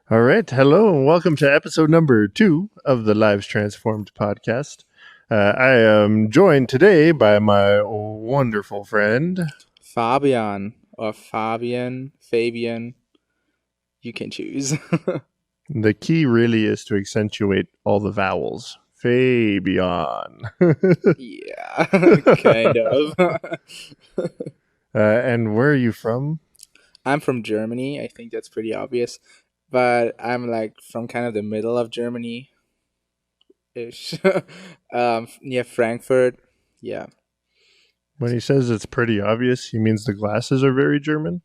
All right. Hello and welcome to episode number 2 of the Lives Transformed podcast. I am joined today by my wonderful friend. Fabian or Fabian, you can choose. The key really is to accentuate all the vowels. Fabian. Yeah, kind of. And where are you from? I'm from Germany. I think that's pretty obvious. But I'm like from kind of the middle of Germany ish. Near Frankfurt. Yeah. When he says it's pretty obvious, he means the glasses are very German.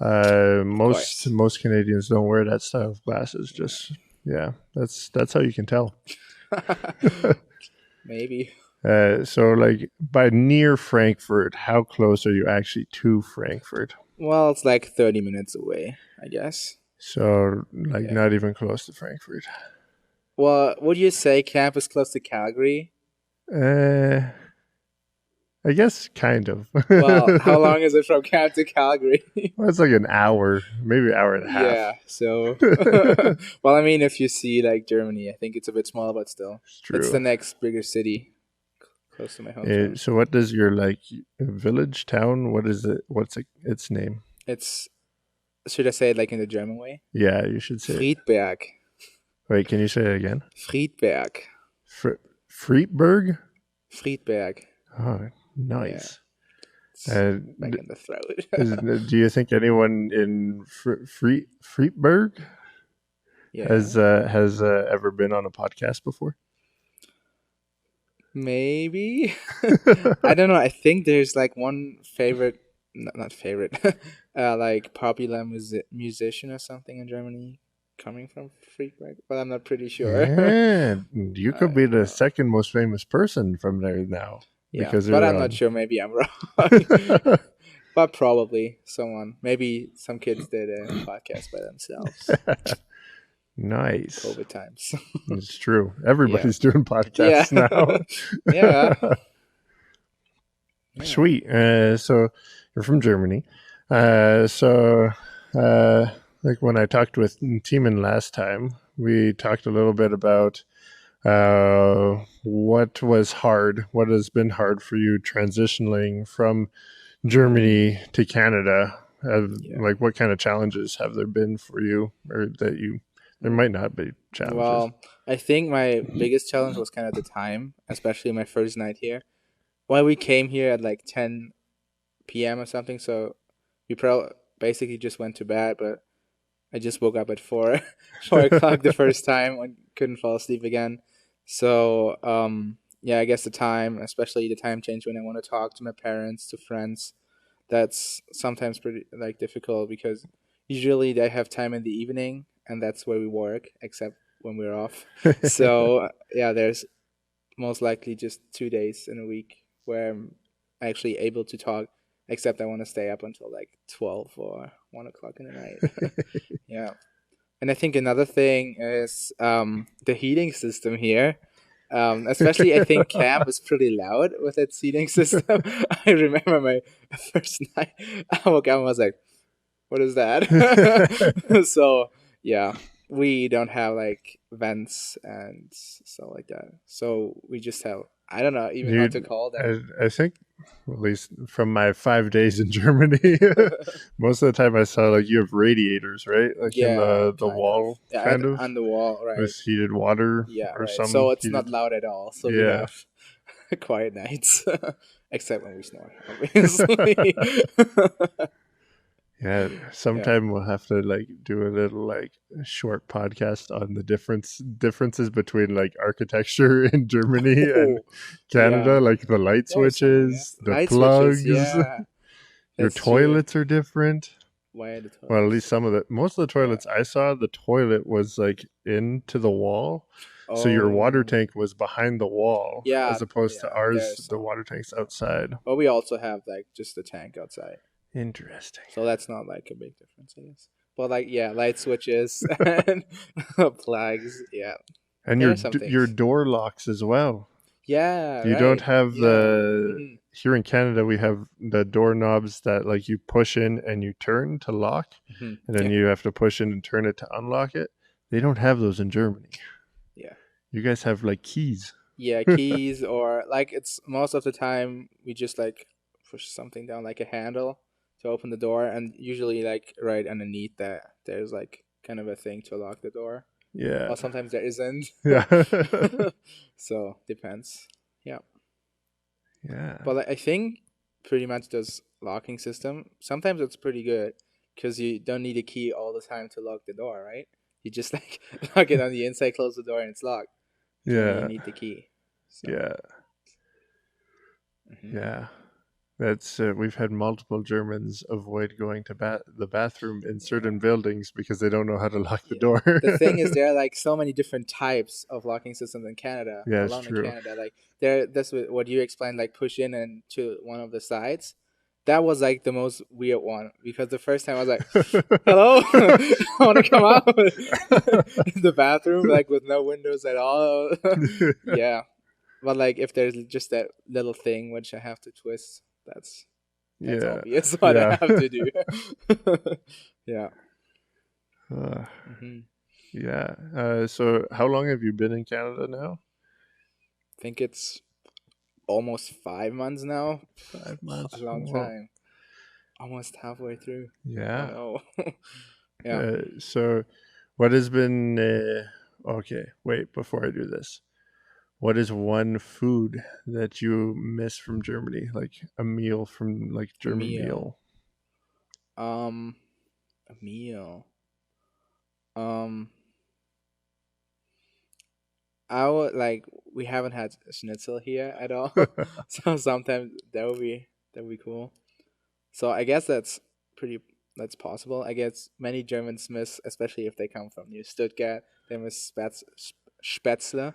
Of course. Most Canadians don't wear that style of glasses. Just yeah, that's how you can tell. Maybe. So, like, by near Frankfurt, how close are you actually to Frankfurt? Well, it's like 30 minutes away, I guess. So, like, Yeah. not even close to Frankfurt. Well, would you say camp is close to Calgary? Uh, I guess kind of. Well, how long is it from camp to Calgary? Well, it's like an hour, maybe an hour and a half. Yeah, so well, I mean, if you see like Germany, I think it's a bit small, but still, It's it's the true. next bigger city close to my hometown. So, what does your like village town? What is it? What's its name? It's should I say it like in the German way? Yeah, you should say it. Friedberg. Wait, can you say it again? Friedberg. Friedberg? Friedberg. Oh, nice. It's Uh, back in the throat. do you think anyone in Friedberg Yeah, has ever been on a podcast before? maybe. I don't know. I think there's like one favorite, not favorite, like popular musician or something in Germany coming from Friedberg, but I'm not pretty sure. Yeah, you I could be don't the know. second most famous person from there now Yeah, because but you're I'm not on. sure. Maybe I'm wrong. But probably someone. Maybe some kids did a podcast by themselves. Nice. COVID times. It's true. Yeah. Everybody's doing Yeah. podcasts now. Yeah. Yeah. Sweet. So you're from Germany. So like when I talked with Tiemann last time, we talked a little bit about what was hard, what has been hard for you transitioning from Germany to Canada. Yeah. Like what kind of challenges have there been for you, or that you? There might not be challenges. Well, I think my biggest challenge was kind of the time, especially my first night here. Well, we came here at like 10 p.m. or something, so we basically just went to bed, but I just woke up at 4 o'clock the first time and couldn't fall asleep again. So, yeah, I guess the time, especially the time change when I want to talk to my parents, to friends, that's sometimes pretty like difficult because usually they have time in the evening and that's where we work, except when we're off. So, yeah, there's most likely just 2 days in a week where I'm actually able to talk, except I want to stay up until like 12 or 1 o'clock in the night. Yeah. And I think another thing is the heating system here. Especially, I think camp is pretty loud with its heating system. I remember my first night, I woke up and was like, what is that? So, yeah, we don't have like vents and stuff like that. So we just have, I don't know even how You, to call them. I think, at least from my 5 days in Germany, most of the time I saw like you have radiators, right? Like in Yeah, the kind of. wall, Yeah, kind of on the wall, right? with heated water Yeah, or right. some So it's not heated. loud at all. So we Yeah. have quiet nights, except when we snore, obviously. Yeah, Yeah. sometime we'll have to like do a little like short podcast on the differences between like architecture in Germany and Oh, Canada, yeah. like the light There's something. Yeah. switches, the Light switches. plugs. Yeah, Your that's true. toilets are different. Why are the Well, at toilets least some of different? the most of the Yeah. toilets I saw, the toilet was like into the wall. So your water Oh, tank was behind the wall as yeah, opposed to yeah. ours, There's the some. water tank's outside. But we also have like just the tank outside, Interesting. so that's not like a big difference, I guess. But like, yeah, light switches and plugs. Yeah, And there are some your things. door locks as well. Yeah, You don't right. have Yeah. the Mhm. here in Canada we have the doorknobs that like you push in and you turn to lock, and then Yeah. you have to push in and turn it to unlock it. They don't have those in Germany. Yeah. You guys have like keys. Yeah, keys, or like it's most of the time we just like push something down like a handle to open the door, and usually like right underneath that there's like kind of a thing to lock the door. Yeah. Or sometimes there isn't. Yeah. So depends. Yeah. Yeah. But like, I think pretty much this locking system sometimes it's pretty good because you don't need a key all the time to lock the door, right? You just like lock it on the inside, close the door, and it's locked. So only you Yeah. need the key. So. Yeah. Mhm. Yeah. That's we've had multiple Germans avoid going to the bathroom in Yeah. certain buildings because they don't know how to lock the Yeah. door. The thing is, there are like so many different types of locking systems in Canada, Yeah, it's alone in true. Canada. Like there, that's what you explained, like push in and to one of the sides. That was like the most weird one because the first time I was like, "Hello, I want to come out in the bathroom, like with no windows at all." Yeah, but like if there's just that little thing which I have to twist, that's Yeah. obvious what I Yeah. have to do. Yeah. Uh, Hmm. yeah. So how long have you been in Canada now? I think it's almost 5 months now. 5 months. A long Whoa. time. Almost halfway through. Oh Yeah. no. Yeah. So what has been okay, wait, before I do this. What is one food that you miss from Germany? Like a meal from like A German meal. meal. Um, a meal. Um, I would like. We haven't had schnitzel here at all, so sometimes that would be cool. So I guess pretty. That's possible. I guess many Germans miss, especially if they come from New Stuttgart, they miss Spätzle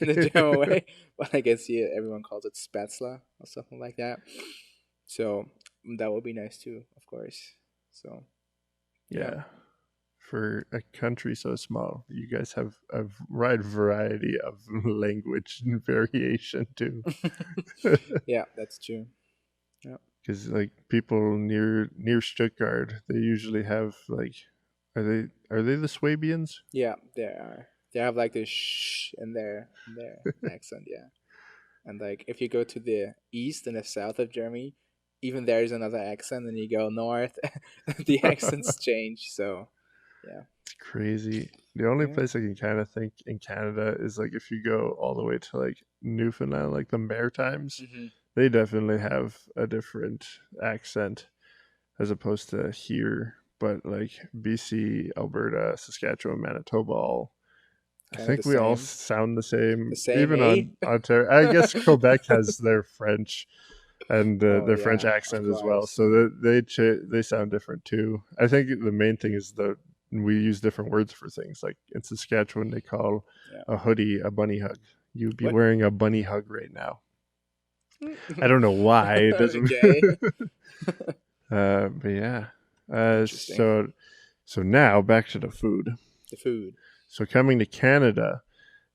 in the German way. But I guess here everyone calls it Spätzle or something like that. So that would be nice too, of course. So yeah. Yeah. For a country so small, you guys have a wide variety of language and variation too. Yeah, that's true. Yeah. Because like people near Stuttgart, they usually have like, are they the Swabians? Yeah, they are. They have like this shh in their accent, yeah. And like if you go to the east and the south of Germany, even there is another accent, and you go north, the accents change. So yeah. It's crazy. The only Yeah. place I can kind of think in Canada is like if you go all the way to like Newfoundland, like the Maritimes, Hmm. they definitely have a different accent as opposed to here. But like BC, Alberta, Saskatchewan, Manitoba, all I Kind of the think we all same. sound the The same. same, Even eh? on Ontario, I guess Quebec has their French and Oh their French yeah, of accent as well, course. so they sound different too. I think the main thing is that we use different words for things. Like in Saskatchewan, they call Yeah. a hoodie a bunny hug. You'd be What? wearing a bunny hug right now. I don't know why it doesn't. Okay. But yeah. Interesting. So now back to the food. The food. So coming to Canada,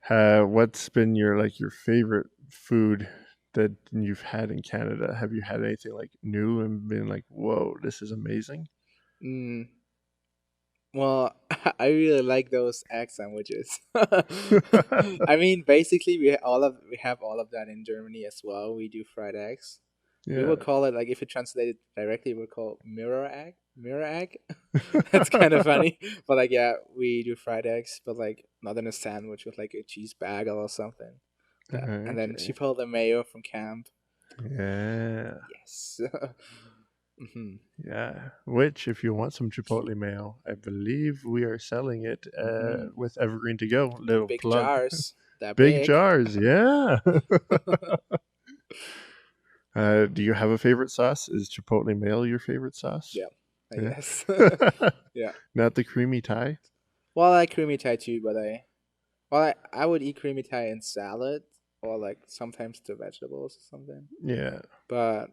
what's been your favorite food that you've had in Canada? Have you had anything like new and been like, whoa, this is amazing? Mm, well, I really like those egg sandwiches. I mean, basically, we have all of that in Germany as well. We do fried eggs. We Yeah. would call it like if you translate it directly, we would call it mirror egg. Mirror egg. That's kind of funny, but like yeah, we do fried eggs, but like not in a sandwich with like a cheese bagel or something. That and then Okay. chipotle mayo from camp. Yeah. Yes. Hmm. Yeah. Which, if you want some Chipotle mayo, I believe we are selling it Hmm. with Evergreen to go. Little Big plug. jars. That Big big. jars. Yeah. Do you have a favorite sauce? Is Chipotle mayo your favorite sauce? Yeah, I Yeah. guess. Yeah. Not the creamy Thai? Well, I like creamy Thai too, but I would eat creamy Thai in salad or like sometimes the vegetables or something. Yeah. But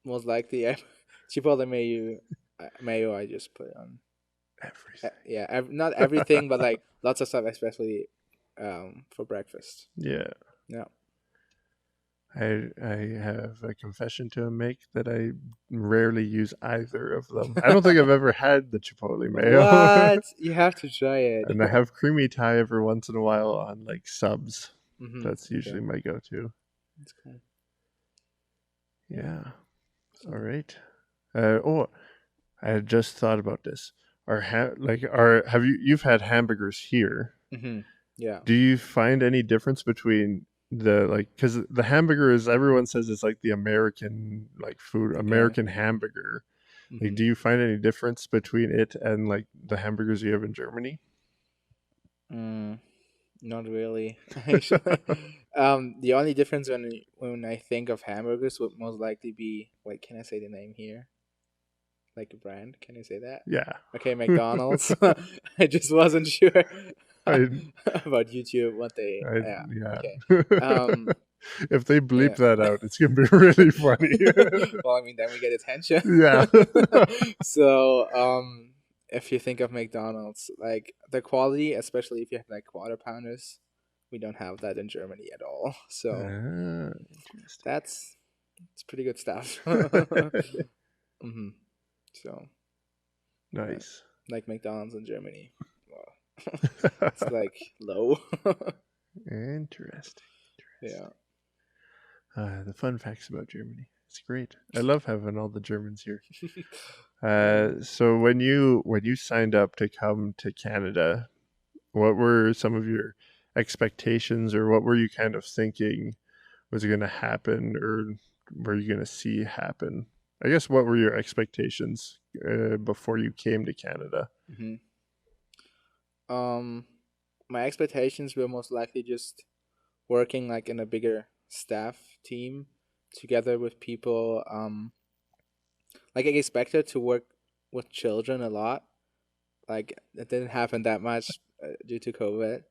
most likely, chipotle mayo I just put on. Everything. Yeah, not everything, but like lots of stuff, especially for breakfast. Yeah. Yeah. I have a confession to make that I rarely use either of them. I don't think I've ever had the chipotle mayo, What? You have to try it. and I have creamy Thai every once in a while on like subs. That's Okay, usually my go-to. that's cool. Yeah. Yeah. So. All right. Oh, I had just thought about this. Are have you've had hamburgers here? Yeah. Do you find any difference between the like because the hamburger is everyone says it's like the American like food Okay. American hamburger. Like, Mm-hmm. do you find any difference between it and like the hamburgers you have in Germany? Mm, not really, actually. The only difference when I think of hamburgers would most likely be, wait, can I say the name here? Like a brand? Can I say that? Yeah. Okay, McDonald's. I just wasn't sure I about YouTube what they. I Yeah. yeah. Okay. Um. If they bleep Yeah. that out, it's gonna be really funny. Well, I mean, then we get attention. Yeah. So, if you think of McDonald's, like the quality, especially if you have like quarter pounders, we don't have that in Germany at all. So Interesting. that's it's pretty good stuff. hmm So, yeah, Nice. like McDonald's in Germany. Well, it's like low. Interesting. Yeah. The fun facts about Germany. It's great. I love having all the Germans here. Yeah. So when you signed up to come to Canada, what were some of your expectations, or what were you kind of thinking was going to happen, or were you going to see happen? I guess what were your expectations before you came to Canada? hmm Um, my expectations were most likely just working like in a bigger staff team together with people. Like I expected to work with children a lot. Like it didn't happen that much due to COVID,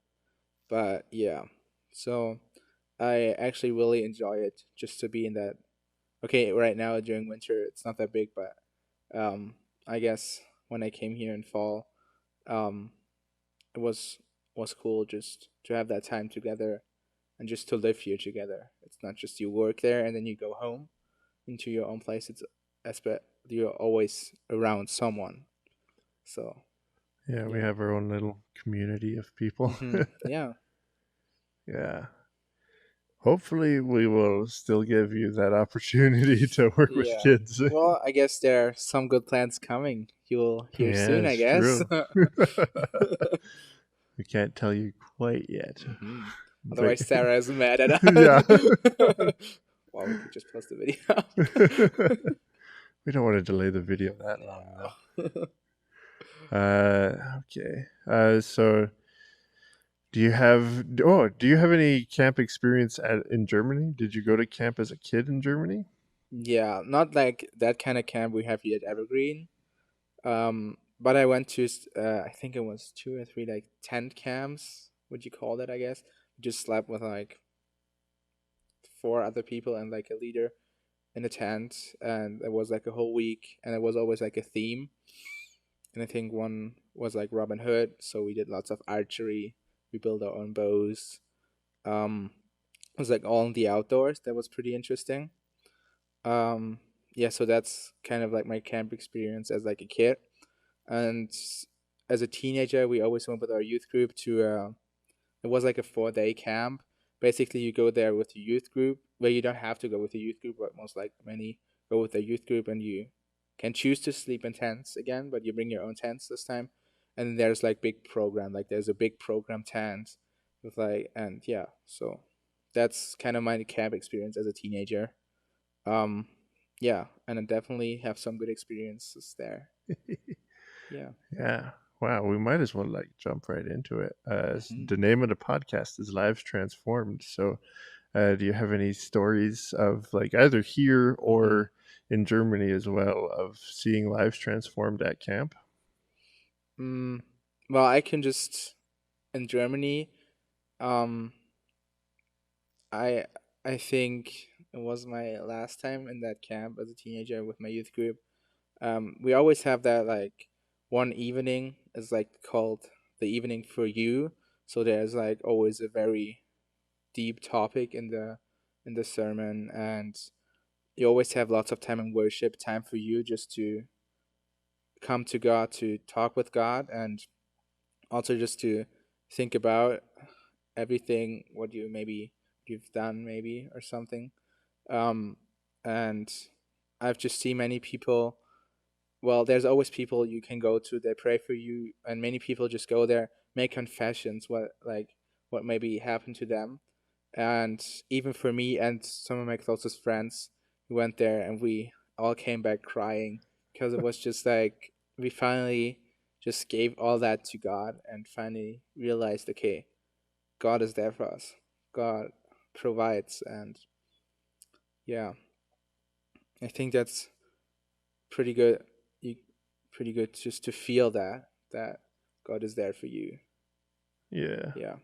but yeah. So I actually really enjoy it just to be in that. Okay, right now during winter it's not that big, but I guess when I came here in fall, um, it was cool just to have that time together and just to live here together. It's not just you work there and then you go home into your own place. It's aspect you're always around someone. So Yeah, we yeah. have our own little community of people. Yeah. Yeah. Hopefully, we will still give you that opportunity to work with Yeah. kids. Well, I guess there are some good plans coming. You'll hear Yeah, soon, I it's guess. true. We can't tell you quite yet. hmm But Otherwise, Sarah is mad at us. yeah. Well, we could just post the video. We don't want to delay the video that long Yeah. though. Okay. So do you have any camp experience in Germany? Did you go to camp as a kid in Germany? Yeah, not like that kind of camp we have here at Evergreen. But I went to, I think it was two or three like tent camps. Would you call that? I guess just slept with like four other people and like a leader in a tent, and it was like a whole week, and it was always like a theme. And I think one was like Robin Hood, so we did lots of archery. We built our own bows. Um, it was like all in the outdoors. That was pretty interesting. Um, yeah, so that's kind of like my camp experience as like a kid. And as a teenager, we always went with our youth group to it was like a 4 day camp. Basically, you go there with your youth group. Well, you don't have to go with a youth group, but most like many go with a youth group, and you can choose to sleep in tents again, but you bring your own tents this time. And there's like big program, like there's a big program tent with like, and yeah, so that's kind of my camp experience as a teenager. Um, yeah, and I definitely have some good experiences there. Yeah. Yeah. Wow, we might as well like jump right into it. hmm The name of the podcast is Lives Transformed. So, do you have any stories of like either here hmm or in Germany as well of seeing lives transformed at camp? Mm, well, I can just in Germany. Um, I I think it was my last time in that camp as a teenager with my youth group. We always have that like one evening is like called the evening for you. So there's like always a very deep topic in the sermon, and you always have lots of time in worship, time for you just to come to God, to talk with God, and also just to think about everything what you maybe you've done maybe or something. Um, and I've just seen many people. Well, there's always people you can go to. They pray for you, and many people just go there, make confessions, what maybe happened to them. And even for me and some of my closest friends, we went there and we all came back crying because it was just like we finally just gave all that to God and finally realized, okay, God is there for us. God provides, and yeah, I think that's pretty good. You pretty good just to feel that God is there for you. Yeah. Yeah.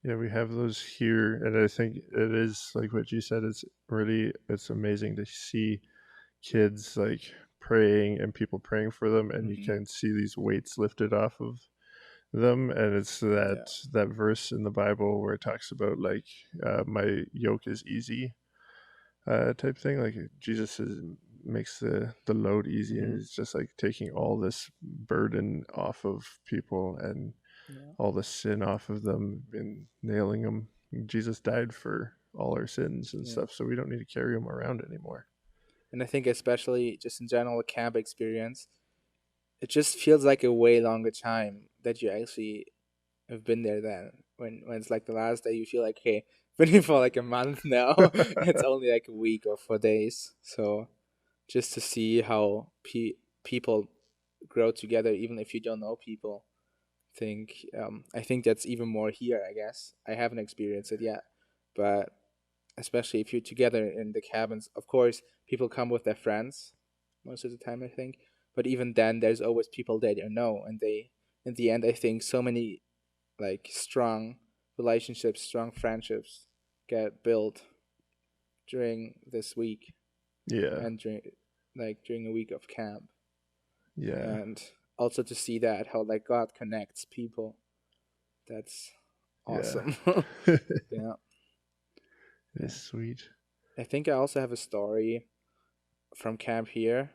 Yeah, we have those here, and I think it is like what you said. It's amazing to see kids like praying and people praying for them, and you Hmm. can see these weights lifted off of them. And it's Yeah. that verse in the Bible where it talks about like my yoke is easy, type thing. Like Jesus makes the load easy, and Hmm. it's just like taking all this burden off of people and Yeah. all the sin off of them and nailing them. Jesus died for all our sins and Yeah. stuff, so we don't need to carry them around anymore. And I think especially just in general a camp experience, it just feels like a way longer time that you actually have been there then. When it's like the last day, you feel like, hey, been here for like a month now. It's only like a week or 4 days. So just to see how people grow together, even if you don't know people, I think that's even more here. I guess I haven't experienced it yet, but especially if you're together in the cabins, of course, people come with their friends most of the time. I think, but even then, there's always people they don't know, and they, in the end, I think so many like strong relationships, strong friendships get built during this week Yeah, and during a week of camp, yeah, and also to see that how like God connects people. That's yeah. awesome. It Yeah, is yeah. sweet. I think I also have a story from camp here.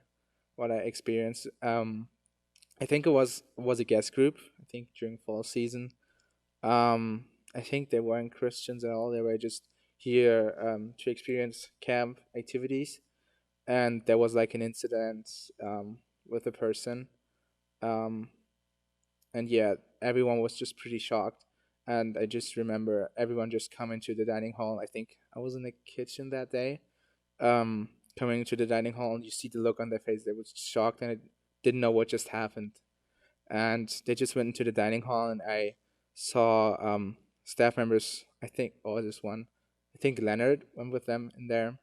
What I experienced. I think it was a guest group. I think during fall season. I think they weren't Christians at all. They were just here to experience camp activities. And there was like an incident with a person. Um, and yeah, everyone was just pretty shocked. And I just remember everyone just coming to the dining hall. I think I was in the kitchen that day. Coming to the dining hall, and you see the look on their face. They were shocked and didn't know what just happened. And they just went into the dining hall, and I saw staff members. I think, oh, this one. I think Leonard went with them in there,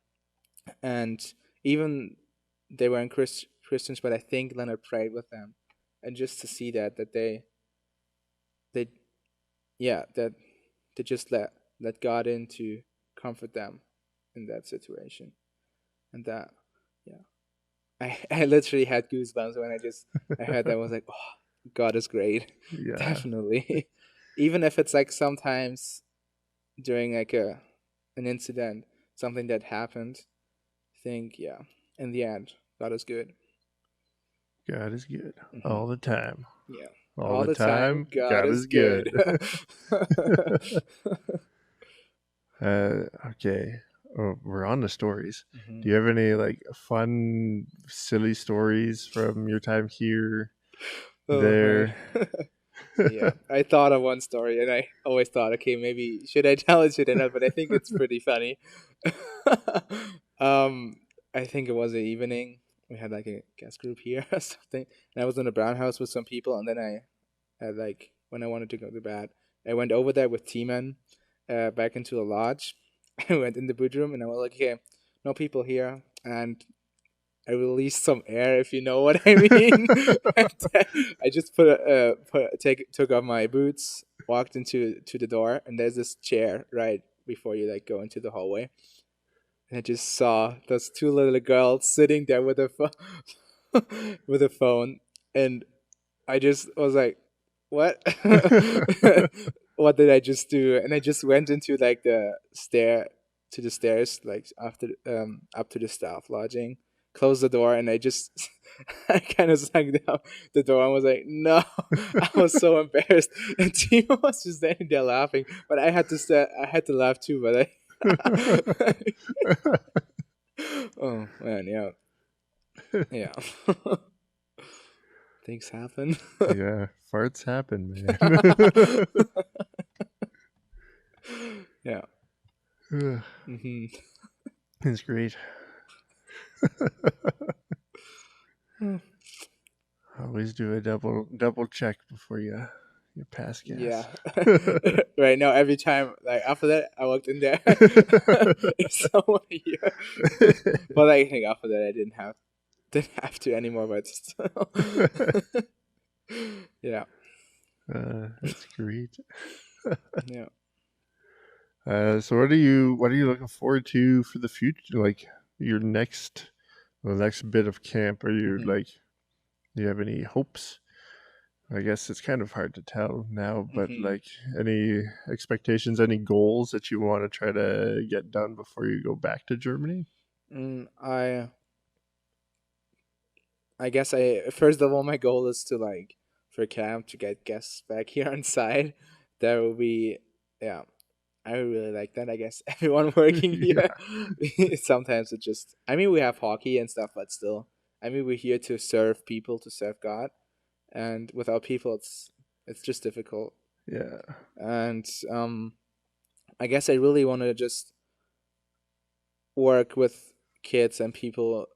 and even they weren't Christians, but I think Leonard prayed with them, and just to see that they yeah that they just let God in to comfort them in that situation, and that yeah, I literally had goosebumps when I heard that. I was like, oh, God is great, Yeah, definitely. Even if it's like sometimes during like an incident, something that happened, I think yeah, in the end, God is good. God is good Hmm. all the time. Yeah, All all the the time, time, God God is is good. good. Okay. Oh, we're on the stories. Hmm. Do you have any like fun, silly stories from your time here, Oh man. there? Yeah, I thought of one story, and I always thought, okay, maybe should I tell it, should I not? But I think it's pretty funny. um, I think it was an evening. We had like a guest group here or something, and I was in a brown house with some people, and then I had like when I wanted to go to bed, I went over there with T-Man, back into the lodge. I went in the bedroom, and I was like, okay, no people here, and I released some air, if you know what I mean. And then I just took off my boots, walked into to the door, and there's this chair right before you like go into the hallway. And I just saw those two little girls sitting there with a with a phone, and I just was like, "What? What did I just do?" And I just went into like the stair. to the stairs, like after up to the staff lodging, closed the door, and I just I kind of slammed down the door and was like, no. I was so embarrassed, and Timo was just standing there laughing, but I had to laugh too, but I oh man, yeah, yeah. Things happen. Yeah, farts happen, man. Yeah. Hmm. It's great. Always do a double check before you pass Yeah. gas. Right now, every time, like after that, I walked in there. There's someone here, but I think after that, I didn't have to anymore. But still, yeah, That's great. yeah. So what are you looking forward to for the future? Like your the next bit of camp. Are you Hmm. like, do you have any hopes? I guess it's kind of hard to tell now, but Hmm. like any expectations, any goals that you want to try to get done before you go back to Germany? I guess I first of all, my goal is to like for camp to get guests back here on site. That will be, yeah. I really like that. I guess everyone working here. Yeah, Sometimes it just. I mean, we have hockey and stuff, but still. I mean, we're here to serve people, to serve God, and without people, it's just difficult. yeah, And I guess I really want to just work with kids and people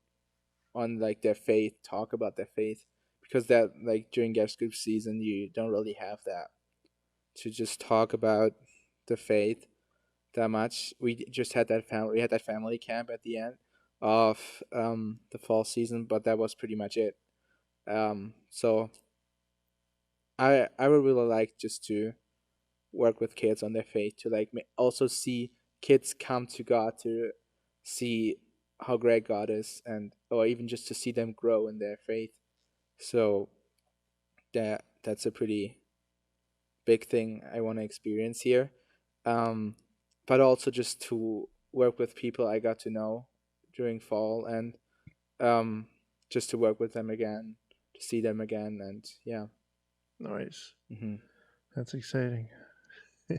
on like their faith, talk about their faith, because that like during guest group season, you don't really have that to just talk about the faith that much. We just had that family. We had that family camp at the end of the fall season, but that was pretty much it. So I would really like just to work with kids on their faith to like also see kids come to God, to see how great God is, and or even just to see them grow in their faith. So that's a pretty big thing I want to experience here. Um, but also just to work with people I got to know during fall, and um, just to work with them again, to see them again, and yeah. nice. Hmm. That's exciting. Yeah.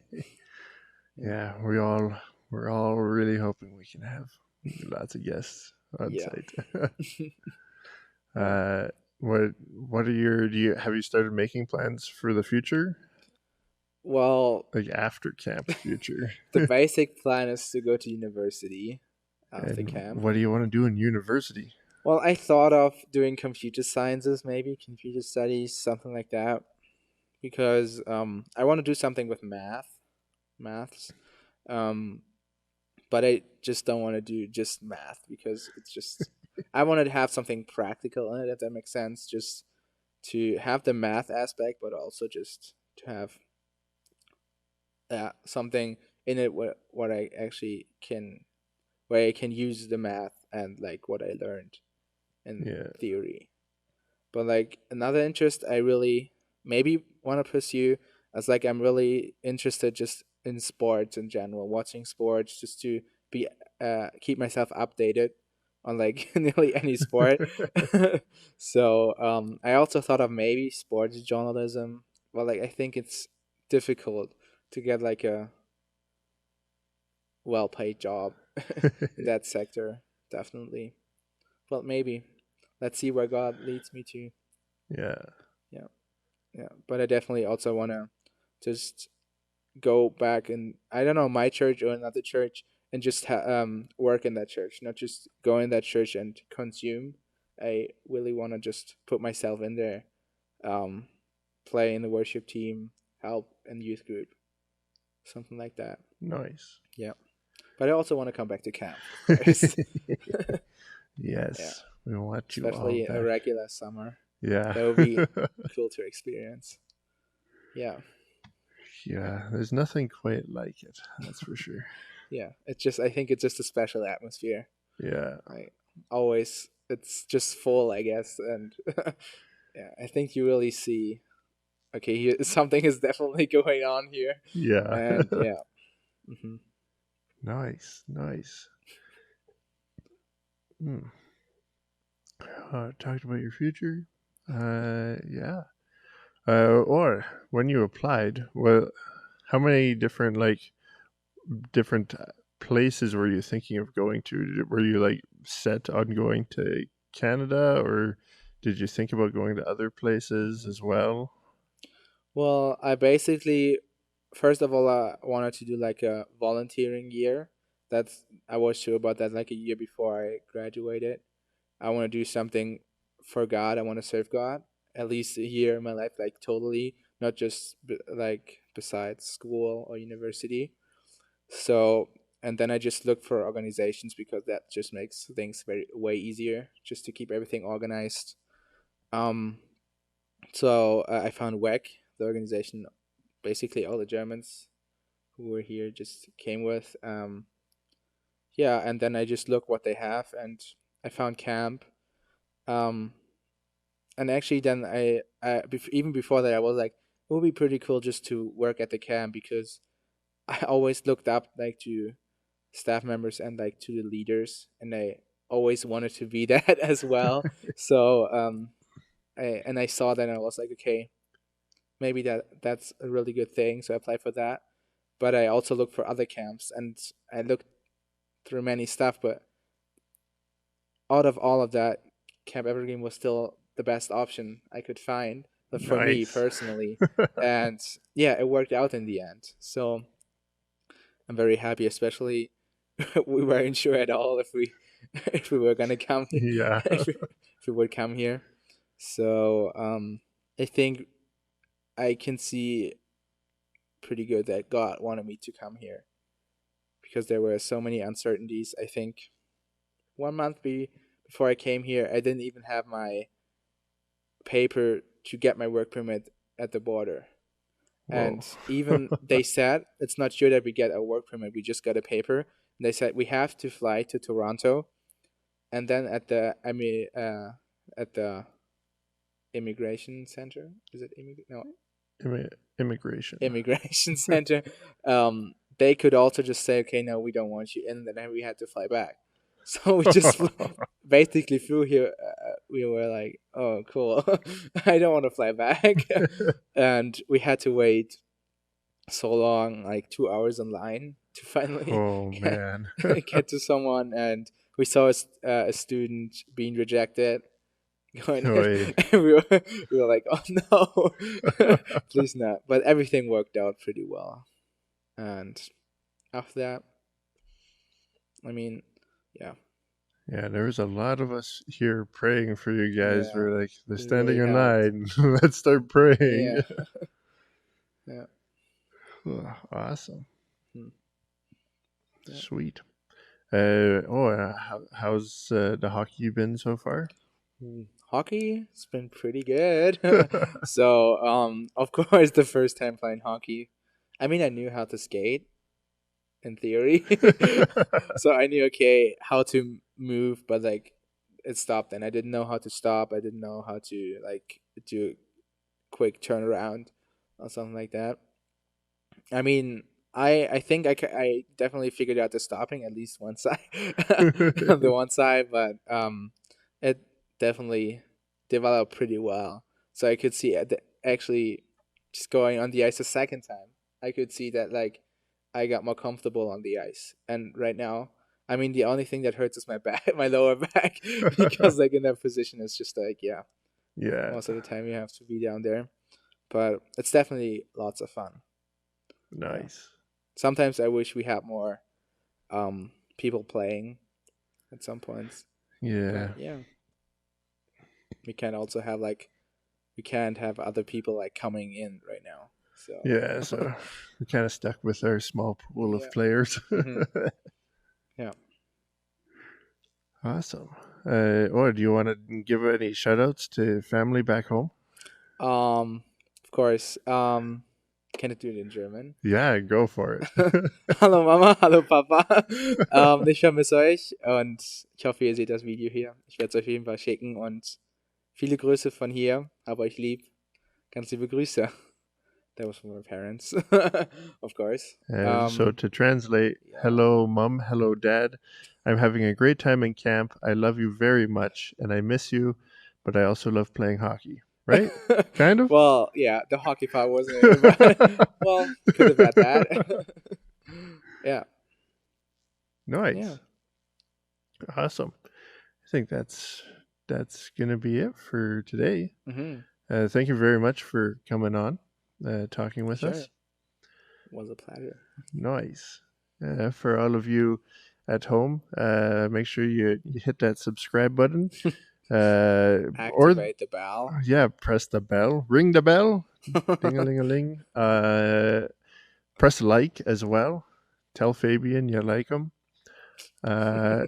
Yeah, we're all really hoping we can have lots of guests on Yeah. site. Yeah. uh, what are your do you have you started making plans for the future? Well, Like after camp future? the basic plan is to go to university after And camp. what do you want to do in university? Well, I thought of doing computer sciences, maybe computer studies, something like that, because I want to do something with maths. Um, but I just don't want to do just math because it's just I wanted to have something practical in it, if that makes sense. Just to have the math aspect, but also just to have something in it what I actually can, where I can use the math and like what I learned in Yeah, theory. But like another interest I really maybe want to pursue as like I'm really interested just in sports in general, watching sports just to be keep myself updated on like nearly any sport. So I also thought of maybe sports journalism. Well, like I think it's difficult to get like a well paid job in that sector, definitely. But maybe let's see where God leads me to. yeah. Yeah. Yeah, but I definitely also want to just go back and I don't know my church or another church and just work in that church, not just go in that church and consume. I really want to just put myself in there, um, play in the worship team, help in youth group, something like that. Nice. Yeah, but I also want to come back to camp, of course. Yeah, Yes, we want you all especially a back. regular summer. Yeah. That would be cool to experience. Yeah. Yeah, there's nothing quite like it, that's for sure. Yeah, it's just I think it's just a special atmosphere. Yeah. Like always, it's just full, I guess, and yeah, I think you really see. Okay, here, something is definitely going on here, Yeah. and yeah, hmm Nice, nice. Hmm. Talked about your future. Yeah. Or when you applied, well, how many different places were you thinking of going to? Were you like set on going to Canada, or did you think about going to other places as well? Well, I basically, first of all, I wanted to do like a volunteering year. I was sure about that like a year before I graduated. I want to do something for God. I want to serve God at least a year in my life, like totally, not just like besides school or university. So, and then I just look for organizations because that just makes things very way easier just to keep everything organized. Um, so I found WEC, the organization basically all the Germans who were here just came with. Yeah, and then I just looked what they have, and I found camp. Um, and actually, then even before that, I was like, it would be pretty cool just to work at the camp because I always looked up like to staff members and like to the leaders, and I always wanted to be that as well. So I saw that and I was like, okay, maybe that's a really good thing. So I applied for that. But I also looked for other camps and I looked through many stuff, but out of all of that, Camp Evergreen was still the best option I could find for me Nice. personally. And yeah, it worked out in the end. So I'm very happy, especially we weren't sure at all if we if we were gonna come here, Yeah. if we would come here. So I think I can see pretty good that God wanted me to come here because there were so many uncertainties. I think 1 month before I came here, I didn't even have my paper to get my work permit at the border. Whoa. And even they said it's not sure that we get a work permit, we just got a paper. And they said we have to fly to Toronto, and then at the immigration center, is it no Immigration. immigration center, they could also just say, okay, no, we don't want you in. Then we had to fly back. So we just basically flew here. We were like, oh, cool. I don't want to fly back. And we had to wait so long, like 2 hours in line to finally Oh man. get to someone. And we saw a student being rejected going in, Wait. and we were like, oh no, please not. But everything worked out pretty well. And after that, I mean, yeah, Yeah, there was a lot of us here praying for you guys. yeah, We're like, they're it standing really in helped. line. Let's start praying. Yeah, yeah, Awesome. hmm, yeah. Sweet. How's the hockey been so far? Hockey, it's been pretty good. So, of course, the first time playing hockey, I mean, I knew how to skate in theory, so I knew okay how to move, but like it stopped, and I didn't know how to stop. I didn't know how to like do a quick turnaround or something like that. I mean, I think I definitely figured out the stopping at least one side, on the one side, but it definitely developed pretty well. So I could see actually just going on the ice a second time. I could see that like I got more comfortable on the ice, and right now, I mean, the only thing that hurts is my back, my lower back, because like in that position, it's just like yeah, Yeah, most of the time you have to be down there, but it's definitely lots of fun. Yeah. nice. Sometimes I wish we had more people playing at some points. But Yeah, yeah, we can't also have like we can't have other people like coming in right now. yeah. So So we're kind of stuck with our small pool of yeah. players. Hmm. Yeah. Awesome. Do you want to give any shout outs to family back home? Of course. Can I do it in German? Yeah, go for it. Hallo Mama, hallo Papa. Ich vermisse euch und ich hoffe, ihr seht das Video hier. Ich werde es auf jeden Fall schicken und viele Grüße von hier. Hab euch lieb. Ganz liebe Grüße. That was from my parents, of course. And so to translate, Yeah. hello, mom, hello, dad. I'm having a great time in camp. I love you very much and I miss you, but I also love playing hockey. Right? Kind of? Well, yeah, the hockey part wasn't it, but well, could have had that. Yeah, yeah. Nice. Awesome. I think that's gonna be it for today. Hmm. Thank you very much for coming on, talking with Sure, us. was a pleasure. Nice. For all of you at home, make sure you hit that subscribe button. Or Activate the bell. yeah, press the bell, ring the bell, ding a ling a ling. Press like as well. Tell Fabian you like him. Uh,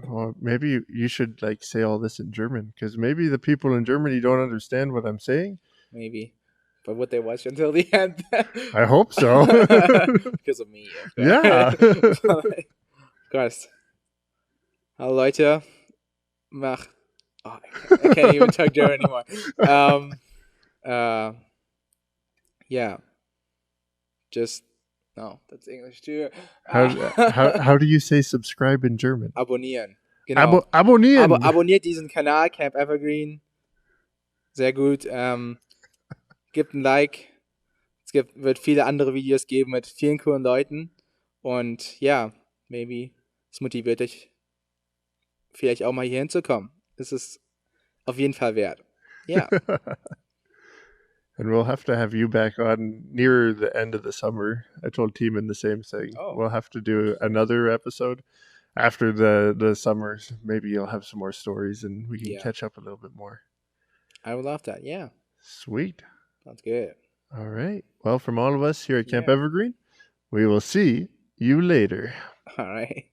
or maybe you should like say all this in German because maybe the people in Germany don't understand what I'm saying. Maybe, but would they watch until the end? I hope so. Because of me, of Yeah. course. Of course. Hallo Leute, mach. Oh, I can't even talk German anymore. Um, uh, yeah, just no, that's English too. How do you say subscribe in German? Abonnieren, genau. Abonnieren. Abonniert diesen Kanal, Camp Evergreen. Sehr gut. Gebt ein Like. Wird viele andere Videos geben mit vielen coolen Leuten. Und ja, maybe es motiviert euch vielleicht auch mal hier hinzukommen. Es ist auf jeden Fall wert. Ja. And we'll have to have you back on near the end of the summer. I told Teeman the same thing. Oh. We'll have to do another episode after the summer. Maybe you'll have some more stories and we can catch up a little bit more. I would love that. Yeah. Sweet. Sounds good. All right. Well, from all of us here at Camp Evergreen, we will see you later. All right.